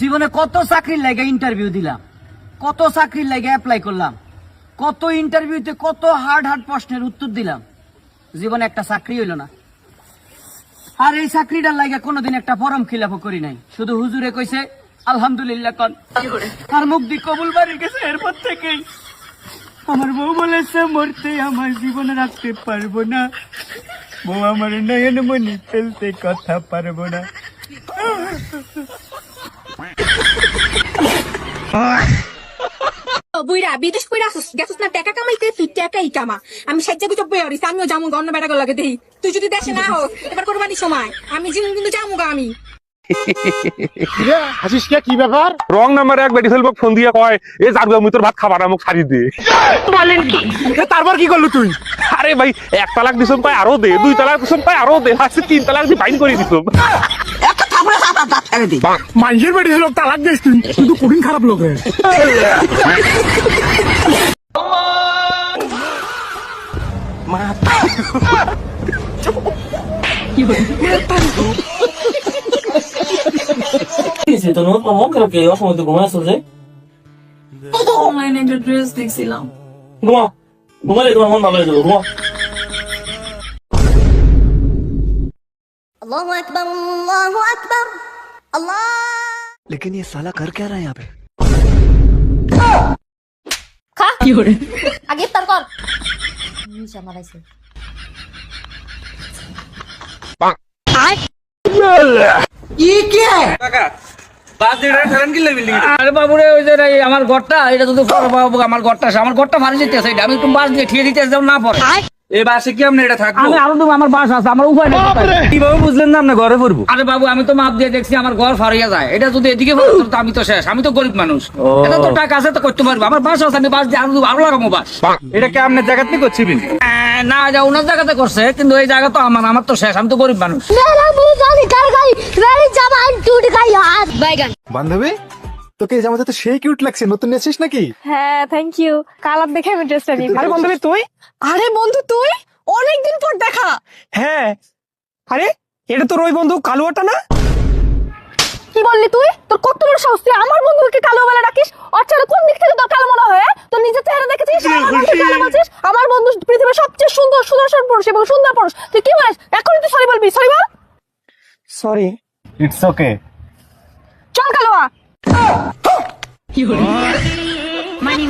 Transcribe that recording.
জীবনে কত চাকরির লাগে ইন্টারভিউ দিলাম, কত চাকরির লাগে অ্যাপ্লাই করলাম, কত ইন্টারভিউতে কত হার্ড হার্ড প্রশ্নের উত্তর দিলাম, জীবনে একটা চাকরি হইল না। আর এই চাকরিটার লাগে কোনোদিন একটা ফর্ম খিলাফ করি নাই, শুধু হুজুরে কইছে আলহামদুলিল্লাহ কন, আর মুখ দিয়ে কবুল বাড়ি গেছে। এরপর থেকেই আমার বউ বলেছে মরতে আমার জীবনে রাখতে পারবো না, বউ আমার নয়ন মনি ফেলতে কথা পারবো না। বুইরা বিদেশ কইরা গেছিস না টাকা কামাইতে, তুই টাকাই কামা। আমি সাজ্জা গুজব বই আরিস, আমিও যামু গন্ন বেটা লাগে দেই। তুই যদি দেশে না হোক এবার কোরবানির সময় আমি জীবন কিন্তু যামু গা আমি। হাসিস কি ব্যাপার? রং নাম্বারে এক বেটি ফেলবো ফোন দিয়ে কয় এ জারগা মুই তোর ভাত খাবার আমাকে ছাড়ি দে। বলেন কি? তারপর কি করলো তুই? আরে ভাই 1 তালাক দিছম পায় আরো দে, 2 তালাক দিছম পায় আরো দে, আজকে 3 তালাক দিয়ে ফাইন করে দিছম। মানুষের বাড়ি লোক তালাক দিস তুই, কিন্তু কঠিন খারাপ লোক রে। অনলাইনে একটা ড্রেস দেখছিলাম। अल्लाहु अकबर अल्लाहु अकबर अल्लाह। लेकिन ये साला कर क्या रहा है यहाँ पे? खा आगे इफ्तार कर নিশা মারাইছে। আরে বাবুরে ওই যে আমার ঘরটা এটা যদি আমার ঘরটা ভালো যেতেছে, আমি একটু বাস দিয়ে ঠিয়ে দিতে না পরে এই বাসে কি আপনি এটা থাকবো? আমি আরো দেবো, আমার বাস আছে, আমার উপায় নেই। কিভাবে বুঝলেন না আপনি ঘরে পড়বো? আরে বাবু আমি তো মাপ দিয়ে দেখছি আমার ঘর ফারিয়া যায়, এটা যদি এদিকে পড়তো তো আমি তো শেষ, আমি তো গরিব মানুষ, এটা তো টাকা আছে তো করতে পারবো, আমার বাস আছে, আমি বাস দিয়ে আরো লাগাবো বাস। এটা কি আপনার জায়গাতে করছিলেন? না যা ওনার জায়গাতে করছে, কিন্তু এই জায়গা তো আমার তো শেষ, আমি তো গরিব মানুষ। বান্ধবী, তোকে এই জামাটা তো সেই কিউট লাগছে, নতুন নিয়েছিস নাকি? হ্যাঁ থ্যাংক ইউ, কালার দেখে আমি ড্রেসটা নিই। আরে বান্ধবী তুই? আরে বন্ধু তুই, অনেকদিন পর দেখা। হ্যাঁ, আরে এটা তো ওই বন্ধু কালুয়াটা না? কি বললি তুই? তোর কত বড় সাহস, তুই আমার বন্ধুকে কালো বলে ডাকিস? আচ্ছা কোন দিক থেকে তোর কালো মনে হয়? তোর নিজের চেহারা দেখেছিস, আমার বন্ধুকে কালো বলছিস? আমার বন্ধু পৃথিবীর সবচেয়ে সুন্দর সুদর্শন পুরুষ এবং সুন্দর পুরুষ, তুই কি বলিস? এখনই তুই সরি বলবি, sorry ball. Sorry. It's okay. চল কালোয়া। মানি